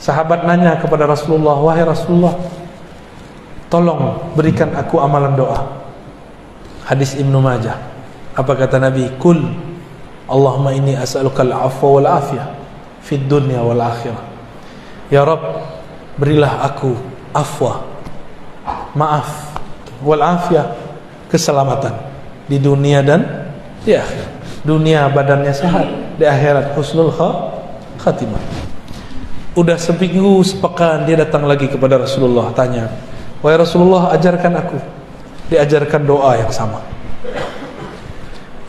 Sahabat nanya kepada Rasulullah, wahai Rasulullah, tolong berikan aku amalan doa. Hadis Ibnu Majah. Apa kata Nabi? Kul Allahumma inni as'aluka al-'afwa wal 'afiyah fid dunya wal akhirah. Ya Rabb, berilah aku afwa, maaf, wal 'afiyah, keselamatan di dunia dan di akhirat. Dunia badannya sehat, di akhirat husnul khatimah. Udah seminggu sepekan dia datang lagi kepada Rasulullah, tanya, wahai Rasulullah, ajarkan aku. Diajarkan doa yang sama.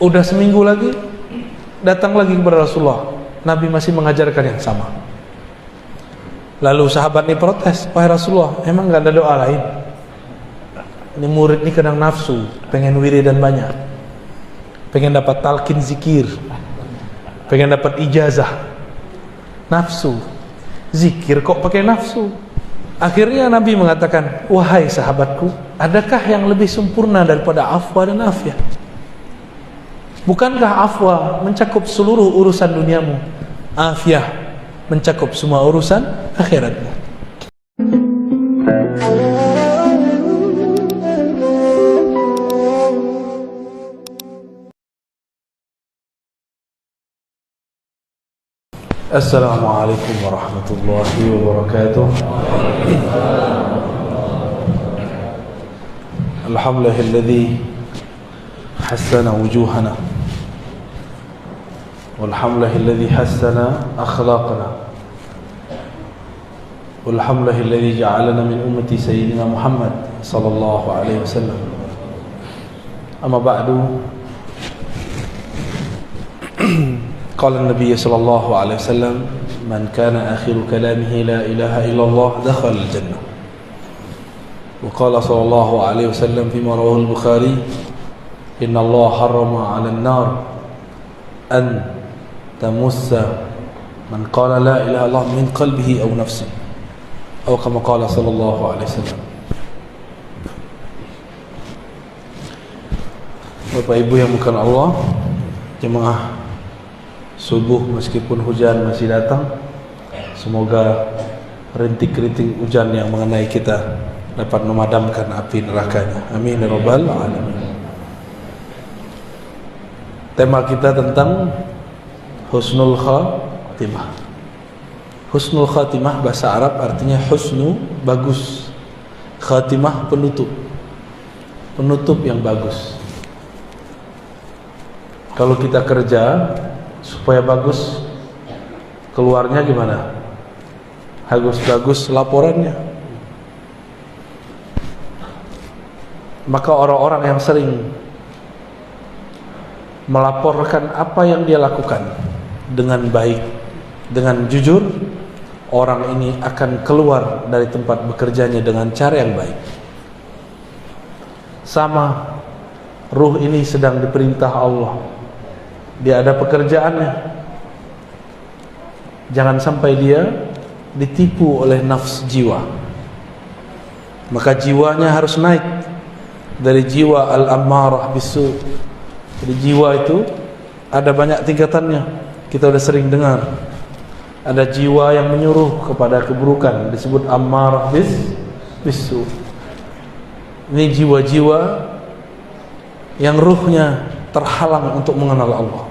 Udah seminggu lagi datang lagi kepada Rasulullah, Nabi masih mengajarkan yang sama. Lalu sahabat ini protes, wahai Rasulullah, emang gak ada doa lain? Ini murid ini kadang nafsu, pengen wiridan banyak, pengen dapat talqin zikir, pengen dapat ijazah, nafsu zikir kok pakai nafsu. Akhirnya Nabi mengatakan, wahai sahabatku, adakah yang lebih sempurna daripada afwa dan afiyah? Bukankah afwa mencakup seluruh urusan duniamu, afiyah mencakup semua urusan akhiratmu? Assalamualaikum warahmatullahi wabarakatuh. Alhamdulillahilladzi hassana wujuhana walhamdulillahilladzi hassana akhlaqana walhamdulillahilladzi ja'alana min ummati sayyidina Muhammad sallallahu alaihi wasallam. Amma ba'du. Qala an-nabiy sallallahu alaihi wasallam, man kana akhiru kalamihi la ilaha illallah dakhala al-jannah. Wa qala sallallahu alaihi wasallam fima rawahu al-Bukhari, inna Allah harrama 'ala an-nar an tamussa man qala la ilaha illallah min qalbihi aw nafsihi, atau kama qala sallallahu alaihi wasallam. Bapak Ibu yang bukan Allah, jemaah subuh meskipun hujan masih datang, semoga rintik-rintik hujan yang mengenai kita dapat memadamkan api nerakanya. Amin ya rabbal alamin. Tema kita tentang husnul khatimah. Husnul khatimah bahasa Arab artinya husnu, bagus. Khatimah, penutup. Penutup yang bagus. Kalau kita kerja supaya bagus, keluarnya gimana? Bagus laporannya. Maka orang-orang yang sering melaporkan apa yang dia lakukan dengan baik, dengan jujur, orang ini akan keluar dari tempat bekerjanya dengan cara yang baik. Sama, ruh ini sedang diperintah Allah, dia ada pekerjaannya. Jangan sampai dia ditipu oleh nafs jiwa. Maka jiwanya harus naik dari jiwa al-ammarah bisu. Jadi jiwa itu ada banyak tingkatannya. Kita sudah sering dengar. Ada jiwa yang menyuruh kepada keburukan, disebut ammarah bisu. Ini jiwa-jiwa yang ruhnya terhalang untuk mengenal Allah,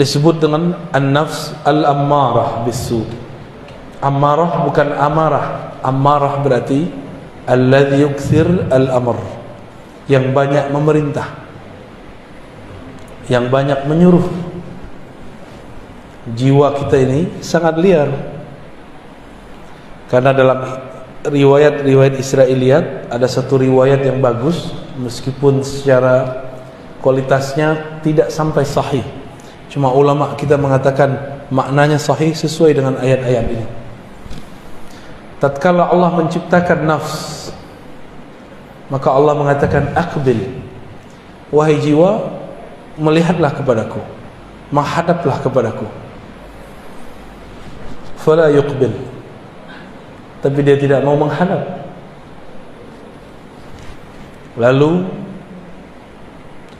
disebut dengan an-nafs al-ammarah bisu. Ammarah bukan amarah. Ammarah berarti alladhi yukthir al-amr, yang banyak memerintah, yang banyak menyuruh. Jiwa kita ini sangat liar, karena dalam riwayat Israiliyat ada satu riwayat yang bagus, meskipun secara kualitasnya tidak sampai sahih. Cuma ulama kita mengatakan maknanya sahih sesuai dengan ayat-ayat ini. Tatkala Allah menciptakan nafs, maka Allah mengatakan aqbil, wahai jiwa, melihatlah kepadaku, menghadaplah kepadaku. Fala yuqbil, tapi dia tidak mau menghadap. Lalu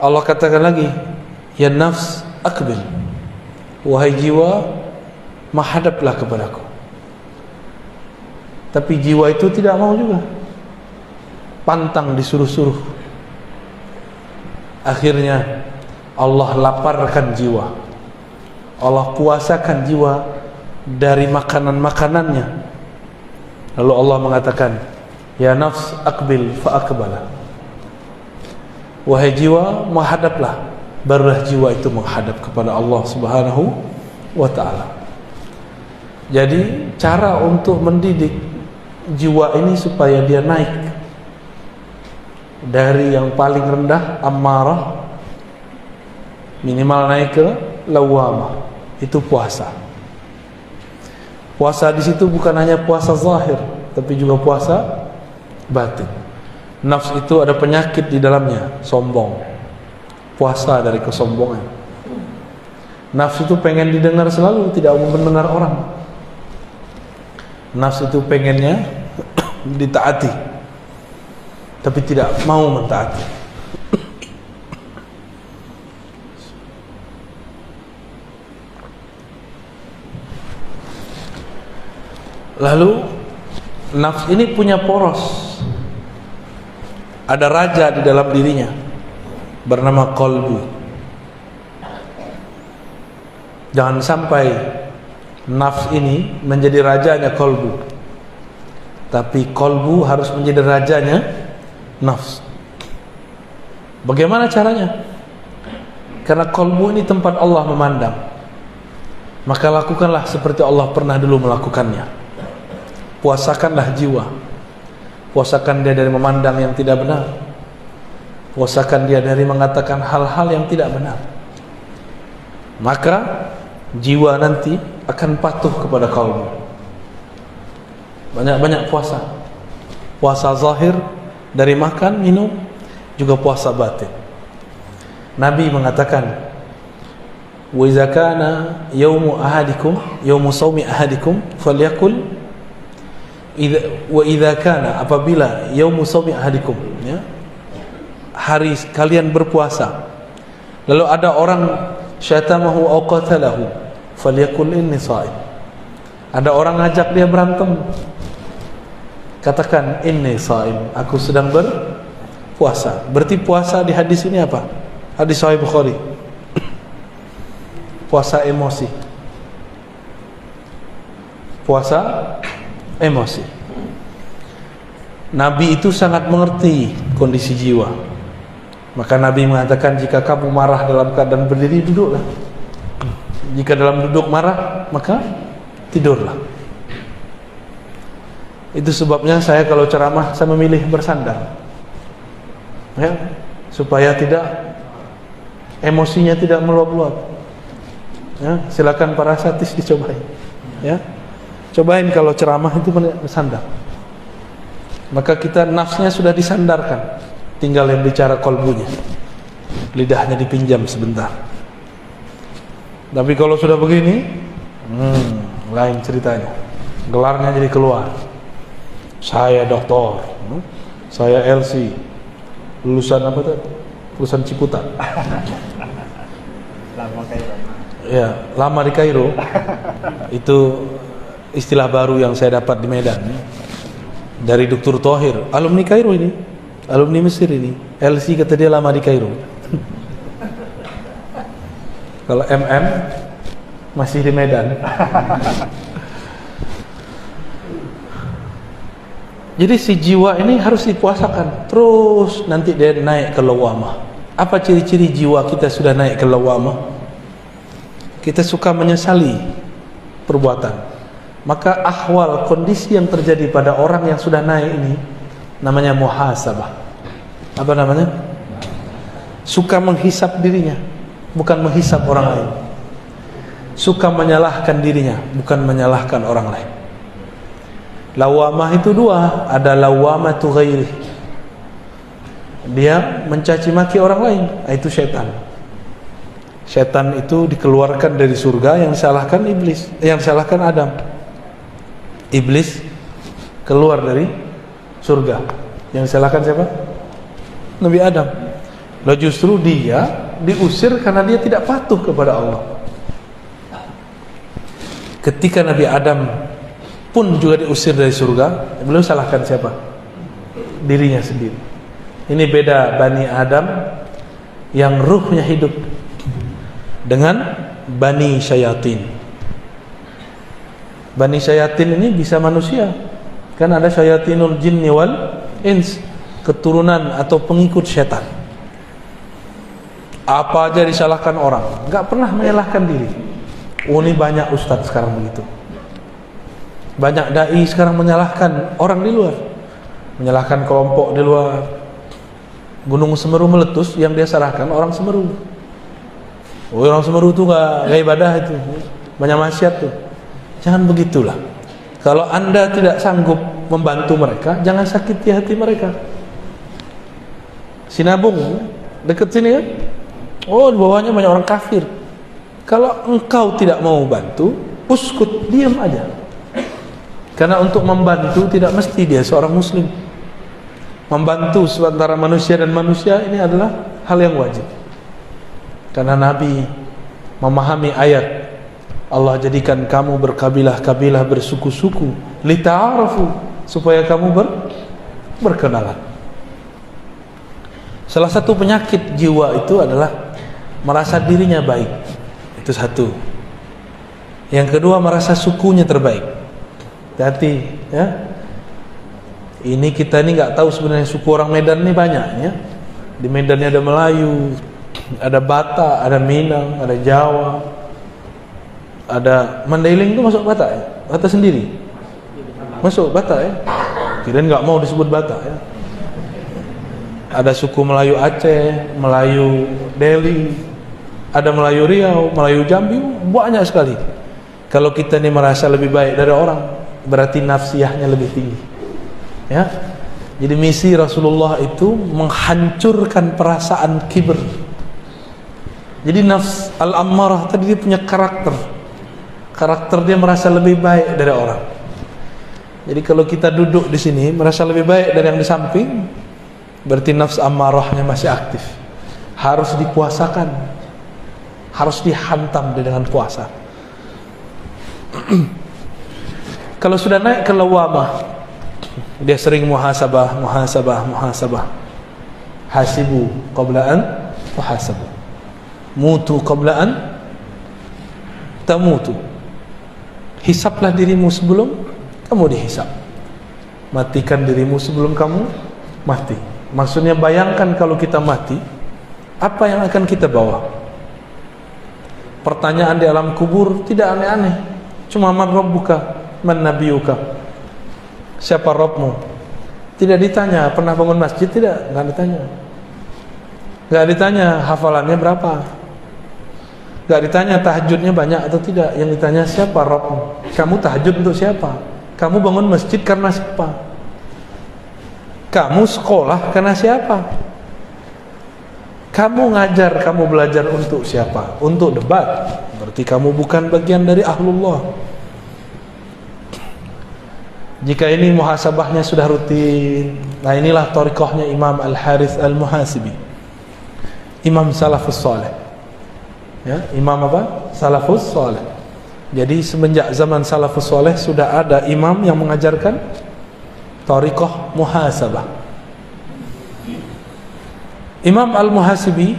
Allah katakan lagi, ya nafs aqbil, wahai jiwa, menghadaplah kepadaku. Tapi jiwa itu tidak mau juga, pantang disuruh-suruh. Akhirnya Allah laparkan jiwa, Allah puasakan jiwa dari makanan-makanannya. Lalu Allah mengatakan, ya nafs aqbil fa aqbala. Wahai jiwa, menghadaplah. Barulah jiwa itu menghadap kepada Allah Subhanahu wa ta'ala. Jadi cara untuk mendidik jiwa ini supaya dia naik dari yang paling rendah, ammarah, minimal naik ke lawamah, itu puasa. Puasa di situ bukan hanya puasa zahir, tapi juga puasa batin. Nafs itu ada penyakit di dalamnya, sombong. Puasa dari kesombongan. Nafs itu pengen didengar selalu, tidak mau mendengar orang. Nafs itu pengennya ditaati, tapi tidak mau mentaati. Lalu nafs ini punya poros. Ada raja di dalam dirinya bernama qalbu. Jangan sampai nafs ini menjadi rajanya qalbu, tapi qalbu harus menjadi rajanya nafs. Bagaimana caranya? Karena qalbu ini tempat Allah memandang, maka lakukanlah seperti Allah pernah dulu melakukannya. Puasakanlah jiwa, puasakan dia dari memandang yang tidak benar, puasakan dia dari mengatakan hal-hal yang tidak benar. Maka jiwa nanti akan patuh kepada qalbu. Banyak-banyak puasa. Puasa zahir dari makan, minum, juga puasa batin. Nabi mengatakan, wa idza kana yaumu ahadikum, yaumu shaumi ahadikum falyakul, wa idza kana, apabila yaumu shaumi ahadikum, ya, hari kalian berpuasa, lalu ada orang syatamahu aw qatalahu, falyakul inni shaim. Ada orang ngajak dia berantem, katakan inni shaim, aku sedang berpuasa. Berarti puasa di hadis ini apa? Hadis Sahih Bukhari. Puasa emosi. Puasa emosi. Nabi itu sangat mengerti kondisi jiwa. Maka Nabi mengatakan, jika kamu marah dalam keadaan berdiri, duduklah. Jika dalam duduk marah, maka tidurlah. Itu sebabnya saya kalau ceramah, saya memilih bersandar, ya, supaya tidak, emosinya tidak meluap-luap. Ya, silakan para satis dicobain. Ya, cobain kalau ceramah itu bersandar. Maka kita nafsnya sudah disandarkan, tinggal yang bicara kolbunya, lidahnya dipinjam sebentar. Tapi kalau sudah begini, lain ceritanya. Gelarnya jadi keluar. Saya doktor, saya LC, lulusan apa tuh? Lulusan Ciputat. Ya, lama di Kairo. Itu istilah baru yang saya dapat di Medan dari Dr. Thohir, alumni Kairo ini, alumni Mesir ini. LC kata dia lama di Kairo. Kalau MM masih di Medan. Jadi si jiwa ini harus dipuasakan terus, nanti dia naik ke lawamah. Apa ciri-ciri jiwa kita sudah naik ke lawamah? Kita suka menyesali perbuatan. Maka ahwal, kondisi yang terjadi pada orang yang sudah naik ini namanya muhasabah. Apa namanya? Suka menghisap dirinya, bukan menghisap orang lain. Suka menyalahkan dirinya, bukan menyalahkan orang lain. Lawamah itu dua, ada lawamatu ghairi, dia mencaci maki orang lain, itu syaitan. Syaitan itu dikeluarkan dari surga, yang disalahkan iblis, yang disalahkan Adam. Iblis keluar dari surga, yang disalahkan siapa? Nabi Adam. Lalu justru dia diusir karena dia tidak patuh kepada Allah. Ketika Nabi Adam pun juga diusir dari surga, beliau salahkan siapa? Dirinya sendiri. Ini beda Bani Adam yang ruhnya hidup dengan Bani Syayatin. Bani Syayatin ini bisa manusia, kan ada Syayatinul Jinni wal Ins, keturunan atau pengikut setan. Apa aja disalahkan orang, nggak pernah menyalahkan diri. Oh, ini banyak ustadz sekarang begitu. Banyak dai sekarang menyalahkan orang di luar, menyalahkan kelompok di luar. Gunung Semeru meletus, yang dia salahkan orang Semeru. Oh, orang Semeru tuh nggak ibadah itu, banyak maksiat tuh. Jangan begitulah. Kalau Anda tidak sanggup membantu mereka, jangan sakiti hati mereka. Sinabung dekat sini kan? Oh, di bawahnya banyak orang kafir. Kalau engkau tidak mau bantu, uskut, diam aja. Karena untuk membantu tidak mesti dia seorang muslim. Membantu antara manusia dan manusia ini adalah hal yang wajib. Karena Nabi memahami ayat Allah jadikan kamu berkabilah-kabilah, bersuku-suku, lita'arafu, supaya kamu berkenalan. Salah satu penyakit jiwa itu adalah merasa dirinya baik. Itu satu. Yang kedua, merasa sukunya terbaik. Hati-hati ya. Ini kita ini nggak tahu sebenarnya suku orang Medan ini banyak ya. Di Medan ada Melayu, ada Batak, ada Minang, ada Jawa, ada Mandailing. Itu masuk Batak ya? Batak sendiri masuk Batak ya. Kirain nggak mau disebut Batak ya. Ada suku Melayu Aceh, Melayu Delhi, ada Melayu Riau, Melayu Jambi, banyak sekali. Kalau kita ini merasa lebih baik dari orang, berarti nafsiyahnya lebih tinggi ya. Jadi misi Rasulullah itu menghancurkan perasaan kibir. Jadi nafs al-ammarah tadi dia punya karakter dia merasa lebih baik dari orang. Jadi kalau kita duduk di sini merasa lebih baik dari yang di samping, berarti nafs ammarahnya masih aktif. Harus dipuasakan, harus dihantam dengan puasa. Kalau sudah naik ke lawamah, dia sering muhasabah. Hasibu qabla an tuhasabu, mutu qabla an tamutu. Hisaplah dirimu sebelum kamu dihisap. Matikan dirimu sebelum kamu mati. Maksudnya bayangkan kalau kita mati, apa yang akan kita bawa? Pertanyaan di alam kubur tidak aneh-aneh. Cuma man rabbuka, man nabiyuka. Siapa Rabbmu? Tidak ditanya pernah bangun masjid, tidak, enggak ditanya. Enggak ditanya hafalannya berapa. Enggak ditanya tahajudnya banyak atau tidak. Yang ditanya siapa Rabbmu? Kamu tahajud untuk siapa? Kamu bangun masjid karena siapa? Kamu sekolah karena siapa? Kamu ngajar, kamu belajar untuk siapa? Untuk debat. Berarti kamu bukan bagian dari ahlullah. Jika ini muhasabahnya sudah rutin, nah inilah thariqahnya Imam Al-Harith Al-Muhasibi, Imam Salafus Saleh ya, Imam apa? Salafus Saleh. Jadi semenjak zaman Salafus Saleh sudah ada imam yang mengajarkan thariqah muhasabah. Imam Al-Muhasibi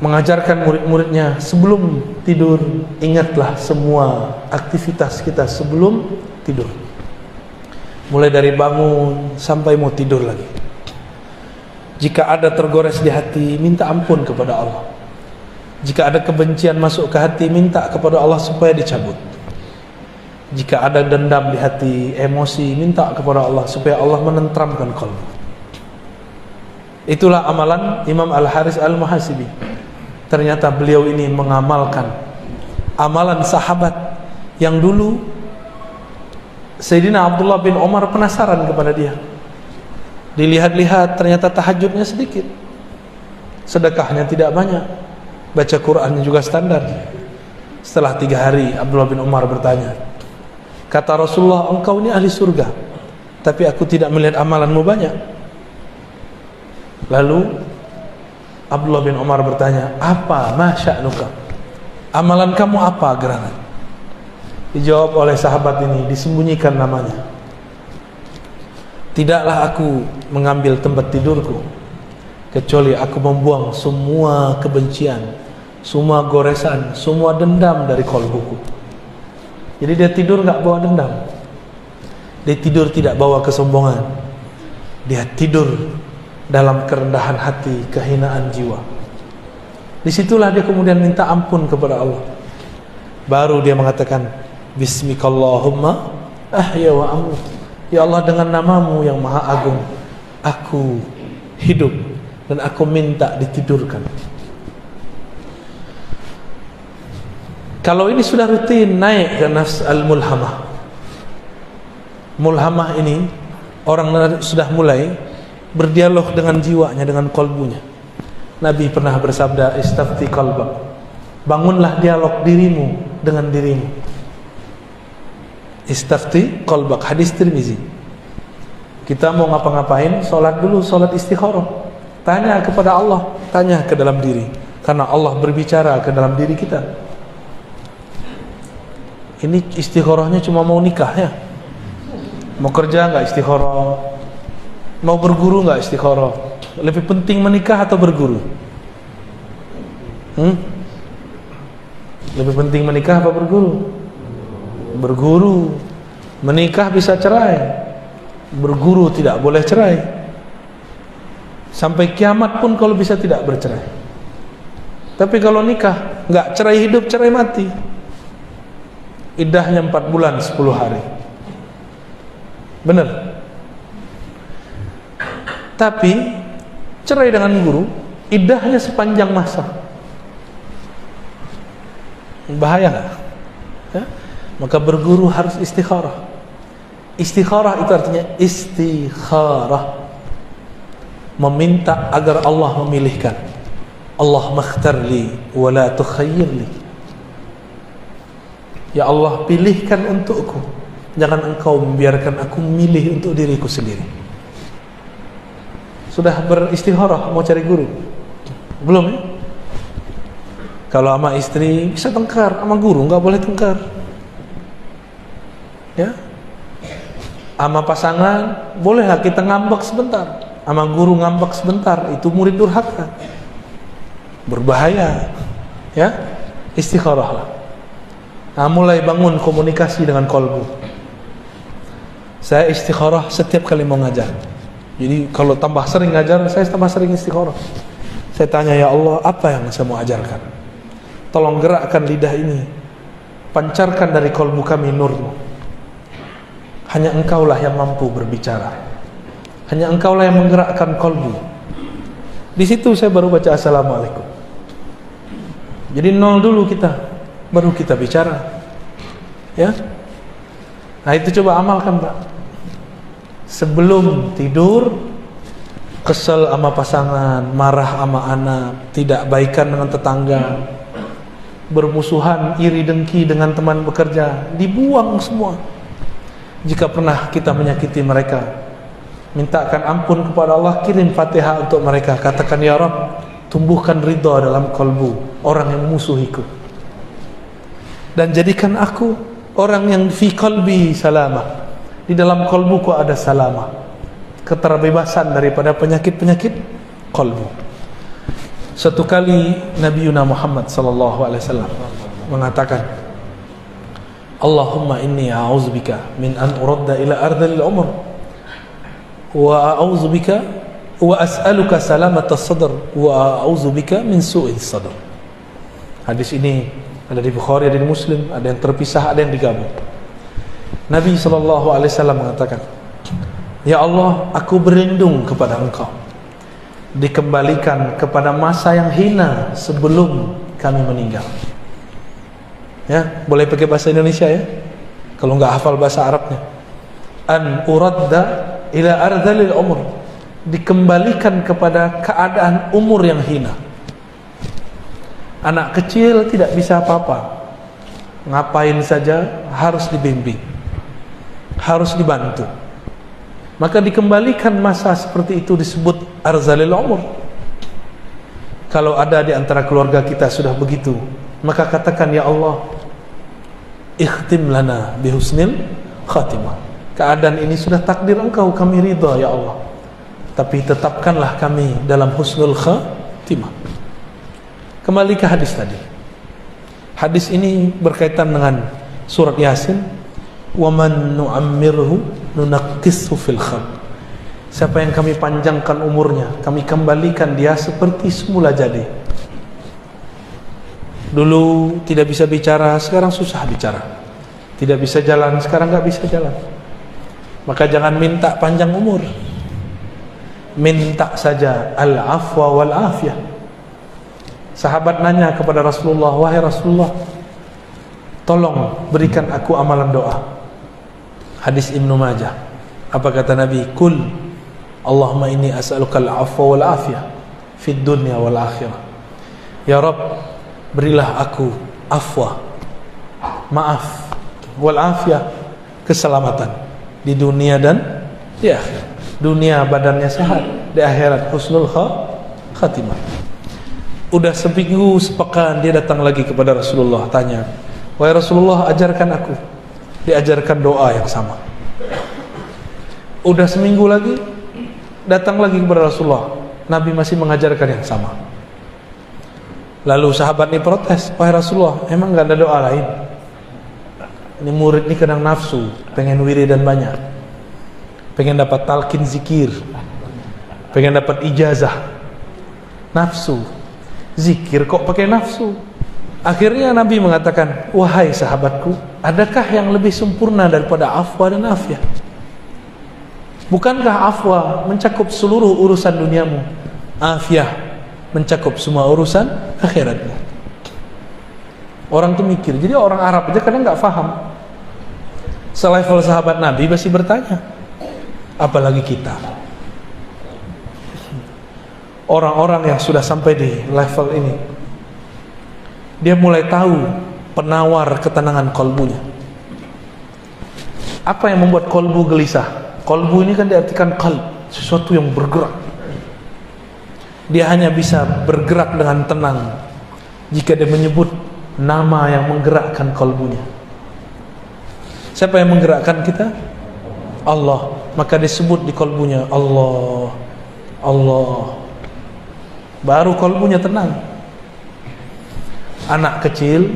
mengajarkan murid-muridnya, sebelum tidur ingatlah semua aktivitas kita sebelum tidur, mulai dari bangun sampai mau tidur lagi. Jika ada tergores di hati, minta ampun kepada Allah. Jika ada kebencian masuk ke hati, minta kepada Allah supaya dicabut. Jika ada dendam di hati, emosi, minta kepada Allah supaya Allah menentramkan qalbu. Itulah amalan Imam Al-Harith Al-Muhasibi. Ternyata beliau ini mengamalkan amalan sahabat yang dulu Sayyidina Abdullah bin Umar penasaran kepada dia. Dilihat-lihat ternyata tahajudnya sedikit, sedekahnya tidak banyak, baca Qur'annya juga standar. Setelah 3 hari Abdullah bin Umar bertanya, kata Rasulullah, engkau ini ahli surga, tapi aku tidak melihat amalanmu banyak. Lalu Abdullah bin Umar bertanya, apa ma sya'nuka? Amalan kamu apa gerangan? Dijawab oleh sahabat ini, disembunyikan namanya. Tidaklah aku mengambil tempat tidurku kecuali aku membuang semua kebencian, semua goresan, semua dendam dari kolbuku. Jadi dia tidur gak bawa dendam, dia tidur tidak bawa kesombongan, dia tidur dalam kerendahan hati, kehinaan jiwa. Disitulah dia kemudian minta ampun kepada Allah. Baru dia mengatakan, Bismikallahumma ahya wa amut. Ya Allah, dengan namamu yang maha agung, aku hidup dan aku minta ditidurkan. Kalau ini sudah rutin naik ke nafs al-mulhamah. Mulhamah ini orang sudah mulai berdialog dengan jiwanya, dengan kolbunya. Nabi pernah bersabda, istafti qalbak, bangunlah dialog dirimu dengan dirimu. Istafti qalbak, hadis Tirmizi. Kita mau ngapa-ngapain, sholat dulu, sholat istikharah. Tanya kepada Allah, tanya ke dalam diri, karena Allah berbicara ke dalam diri kita. Ini istikharahnya cuma mau nikah ya? Mau kerja nggak istikharah? Mau berguru nggak istikharah? Lebih penting menikah atau berguru? Lebih penting menikah apa berguru? Berguru. Menikah bisa cerai, berguru tidak boleh cerai. Sampai kiamat pun kalau bisa tidak bercerai. Tapi kalau nikah nggak cerai hidup, cerai mati. Iddahnya 4 bulan 10 hari. Benar. Tapi cerai dengan guru, iddahnya sepanjang masa. Bahaya nggak? Ya? Maka berguru harus istikharah. Istikharah itu artinya istikharah, meminta agar Allah memilihkan. Allah makhtarli wa la tukhayyirli. Ya Allah, pilihkan untukku, jangan engkau membiarkan aku memilih untuk diriku sendiri. Sudah beristikharah mau cari guru? Belum ya? Kalau sama istri bisa tengkar, sama guru nggak boleh tengkar. Ya, sama pasangan bolehlah kita ngambek sebentar, sama guru ngambek sebentar, itu murid durhaka, berbahaya. Ya, istikharahlah. Nah, mulai bangun komunikasi dengan kolbu. Saya istikharah setiap kali mau ngajar. Jadi kalau tambah sering ngajar, saya tambah sering istikharah. Saya tanya, ya Allah, apa yang saya mau ajarkan? Tolong gerakkan lidah ini, pancarkan dari kolbu kami nurmu. Hanya engkaulah yang mampu berbicara, hanya engkaulah yang menggerakkan kolbu. Di situ saya baru baca assalamualaikum. Jadi nol dulu kita, baru kita bicara. Ya, nah itu coba amalkan Pak. Sebelum tidur, kesel sama pasangan, marah sama anak, tidak baikan dengan tetangga, bermusuhan, iri dengki dengan teman bekerja, dibuang semua. Jika pernah kita menyakiti mereka, mintakan ampun kepada Allah, kirim Fatihah untuk mereka, katakan ya Rabb, tumbuhkan ridha dalam kalbu orang yang musuhiku, dan jadikan aku orang yang fi qalbi salamah, di dalam kalbuku ada salamah, keterbebasan daripada penyakit-penyakit kalbu. Satu kali Nabi Muhammad sallallahu alaihi wasallam mengatakan, Allahumma inni a'udzubika min an uradda ila ardhil umr wa a'udzubika wa as'aluka salamata sadr wa a'udzubika min su'il sadr. Hadis ini ada di Bukhari, ada di Muslim, ada yang terpisah, ada yang digabung. Nabi sallallahu alaihi wasallam mengatakan, ya Allah, aku berlindung kepada Engkau dikembalikan kepada masa yang hina sebelum kami meninggal. Ya, boleh pakai bahasa Indonesia ya, kalau nggak hafal bahasa Arabnya. An uradda ila ardhalil umur, dikembalikan kepada keadaan umur yang hina. Anak kecil tidak bisa apa-apa, ngapain saja harus dibimbing, harus dibantu. Maka dikembalikan masa seperti itu disebut arzalil umur. Kalau ada di antara keluarga kita sudah begitu, maka katakan, ya Allah, ikhtim lana bihusnil khatimah. Keadaan ini sudah takdir Engkau, kami ridha ya Allah, tapi tetapkanlah kami dalam husnul khatimah. Kembali ke hadis tadi. Hadis ini berkaitan dengan surat Yasin, wa man nu'ammirhu nunaqqishu fil khalq. Siapa yang kami panjangkan umurnya, kami kembalikan dia seperti semula jadi. Dulu tidak bisa bicara, sekarang susah bicara. Tidak bisa jalan, sekarang nggak bisa jalan. Maka jangan minta panjang umur, minta saja al-afwa wal afiyah. Sahabat nanya kepada Rasulullah, wahai Rasulullah, tolong berikan aku amalan doa. Hadis Ibnu Majah. Apa kata Nabi? Kul Allahumma inni as'aluka al-afwa wal afiyah fid dunya wal akhirah. Ya Rabb, berilah aku afwa, maaf, wal afiyah, keselamatan di dunia dan di akhirat. Dunia badannya sehat, di akhirat husnul khatimah. Udah seminggu sepekan dia datang lagi kepada Rasulullah, tanya, wahai Rasulullah, ajarkan aku. Diajarkan doa yang sama. Udah seminggu lagi datang lagi kepada Rasulullah, Nabi masih mengajarkan yang sama. Lalu sahabat ini protes, wahai Rasulullah, emang gak ada doa lain? Ini murid ini kadang nafsu, pengen wiridan banyak, pengen dapat talqin zikir, pengen dapat ijazah, nafsu zikir kok pakai nafsu. Akhirnya Nabi mengatakan, wahai sahabatku, adakah yang lebih sempurna daripada afwa dan afiyah? Bukankah afwa mencakup seluruh urusan duniamu, afiyah mencakup semua urusan akhiratmu? Orang tuh mikir. Jadi orang Arab aja kadang nggak paham. Selevel sahabat Nabi masih bertanya, apalagi kita. Orang-orang yang sudah sampai di level ini, dia mulai tahu penawar ketenangan kolbunya. Apa yang membuat kolbu gelisah? Kolbu ini kan diartikan qalb, sesuatu yang bergerak. Dia hanya bisa bergerak dengan tenang jika dia menyebut nama yang menggerakkan kolbunya. Siapa yang menggerakkan kita? Allah. Maka disebut di kolbunya Allah, Allah. Baru kolbunya tenang. Anak kecil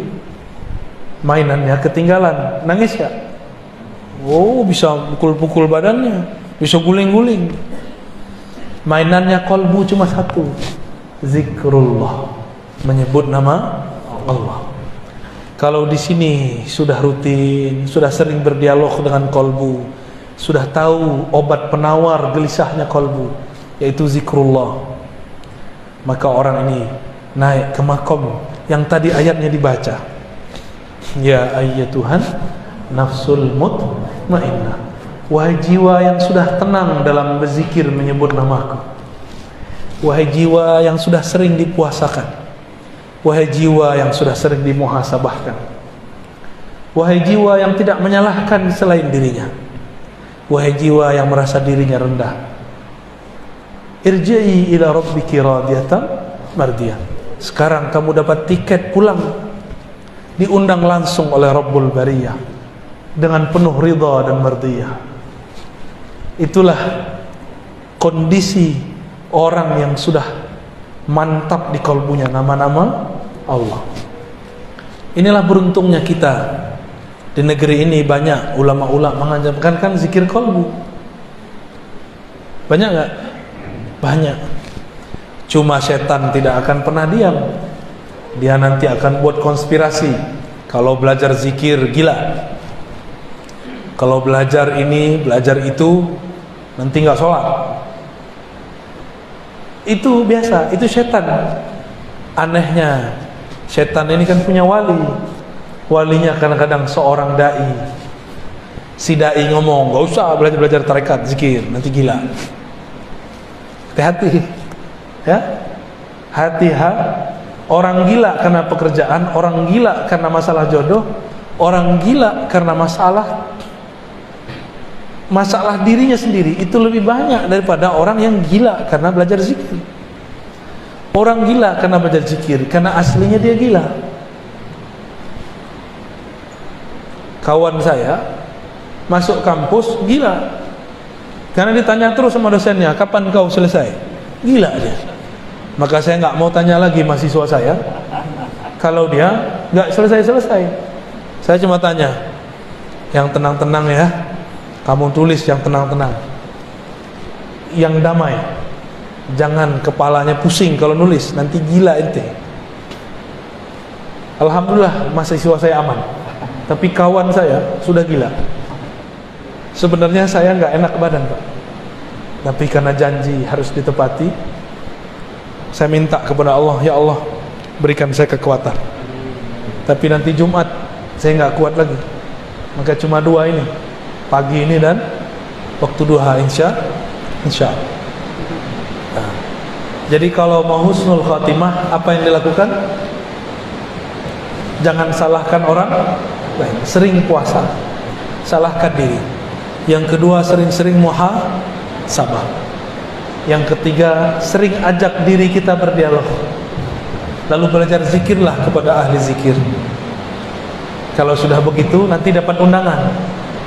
mainannya ketinggalan, nangis ya? Oh, bisa pukul-pukul badannya, bisa guling-guling. Mainannya kolbu cuma satu, zikrullah, menyebut nama Allah. Kalau di sini sudah rutin, sudah sering berdialog dengan kolbu, sudah tahu obat penawar gelisahnya kolbu, yaitu zikrullah, maka orang ini naik ke makom yang tadi ayatnya dibaca. Ya ayyatuhan nafsul mutmainnah, wahai jiwa yang sudah tenang dalam berzikir menyebut namaku, wahai jiwa yang sudah sering dipuasakan, wahai jiwa yang sudah sering dimuhasabahkan, wahai jiwa yang tidak menyalahkan selain dirinya, wahai jiwa yang merasa dirinya rendah, irji'i ila rabbiki radiyatan mardiyah. Sekarang kamu dapat tiket pulang, diundang langsung oleh Rabbul Bariyah dengan penuh ridha dan mardiyah. Itulah kondisi orang yang sudah mantap di kalbunya nama-nama Allah. Inilah beruntungnya kita. Di negeri ini banyak ulama-ulama mengajarkan kan zikir kalbu. Banyak enggak? Banyak. Cuma setan tidak akan pernah diam. Dia nanti akan buat konspirasi. Kalau belajar zikir gila, kalau belajar ini, belajar itu, nanti nggak sholat. Itu biasa, itu setan. Anehnya, setan ini kan punya wali. Walinya kadang-kadang seorang dai. Si dai ngomong, nggak usah belajar tarekat, zikir, nanti gila. Hati-hati, ya, hati-hati. Orang gila karena pekerjaan, orang gila karena masalah jodoh, orang gila karena masalah dirinya sendiri itu lebih banyak daripada orang yang gila karena belajar zikir. Orang gila karena belajar zikir karena aslinya dia gila. kawan saya masuk kampus gila, karena ditanya terus sama dosennya, kapan kau selesai? Gila dia. Maka saya nggak mau tanya lagi mahasiswa saya kalau dia nggak selesai-selesai. Saya cuma tanya yang tenang-tenang ya, kamu tulis yang tenang-tenang, yang damai, jangan kepalanya pusing kalau nulis, nanti gila ente. Alhamdulillah mahasiswa saya aman, tapi kawan saya sudah gila. Sebenarnya saya nggak enak badan Pak, tapi karena janji harus ditepati, saya minta kepada Allah, ya Allah berikan saya kekuatan. Tapi nanti Jumat saya nggak kuat lagi, maka cuma 2 ini, pagi ini dan waktu duha, insya Allah. Nah, jadi kalau mau husnul khatimah, apa yang dilakukan? Jangan salahkan orang lain, sering puasa, salahkan diri. Yang kedua, sering-sering muhasabah. Yang ketiga, sering ajak diri kita berdialog. Lalu belajar zikirlah kepada ahli zikir. Kalau sudah begitu, nanti dapat undangan.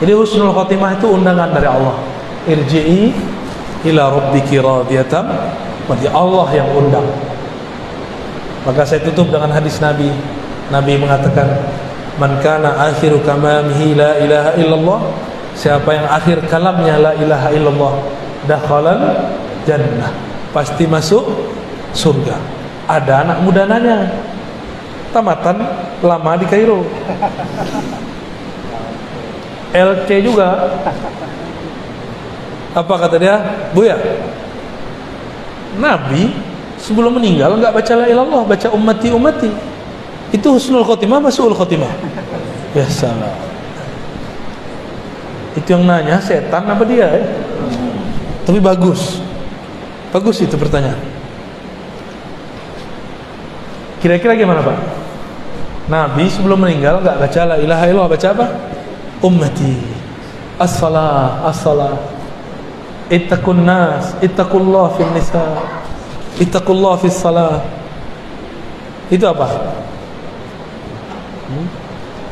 Jadi husnul khatimah itu undangan dari Allah. Irji'i ila rabbiki radiyatan mardiyyah. Allah yang undang. Maka saya tutup dengan hadis Nabi. Nabi mengatakan, man kana akhiru kamamihi la ilaha illallah, siapa yang akhir kalamnya la ilaha illallah, dakhalal jannah, pasti masuk surga. Ada anak muda nanya, tamatan lama di Kairo, LC juga. Apa kata dia? Buya, Nabi sebelum meninggal enggak baca la ilaha illallah, baca ummati ummati. Itu husnul khotimah, masu'ul khotimah. Ya salah. Itu yang nanya setan apa dia ya? Tapi bagus. Bagus itu pertanyaan. Kira-kira gimana Pak? Nabi sebelum meninggal enggak baca la ilaha illallah, baca apa? Ummati. As-salah, as-salah. Ittaqun nas, ittaqullah fin nisa. Ittaqullah fis salah. Itu apa?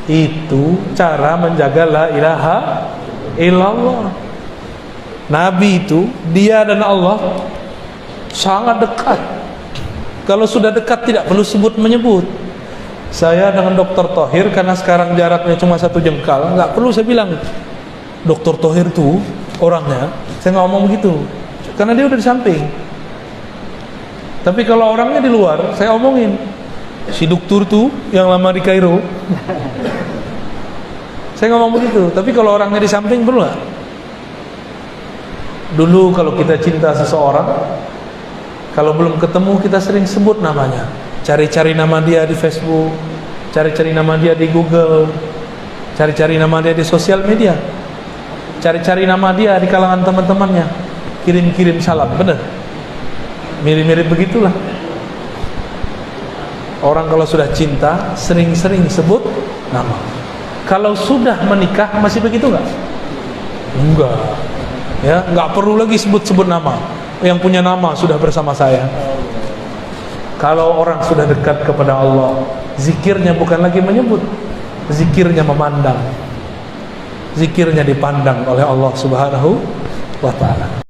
Itu cara menjaga la ilaha illallah. Nabi itu, dia dan Allah sangat dekat. Kalau sudah dekat tidak perlu sebut menyebut. Saya dengan Dr. Thohir, karena sekarang jaraknya cuma 1 jengkal, nggak perlu saya bilang Dr. Thohir tuh orangnya, saya nggak ngomong begitu, karena dia udah di samping. Tapi kalau orangnya di luar, saya omongin, si dokter tuh yang lama di Kairo. Saya ngomong begitu. Tapi kalau orangnya di samping, perlu gak? Dulu kalau kita cinta seseorang, kalau belum ketemu kita sering sebut namanya, cari-cari nama dia di Facebook, cari-cari nama dia di Google, cari-cari nama dia di sosial media, cari-cari nama dia di kalangan teman-temannya, kirim-kirim salam. Bener? Mirip-mirip begitulah. Orang kalau sudah cinta, sering-sering sebut nama. Kalau sudah menikah, masih begitu nggak? Enggak. Ya, nggak perlu lagi sebut-sebut nama. Yang punya nama sudah bersama saya. Kalau orang sudah dekat kepada Allah, zikirnya bukan lagi menyebut, zikirnya memandang. Zikirnya dipandang oleh Allah Subhanahu wa ta'ala.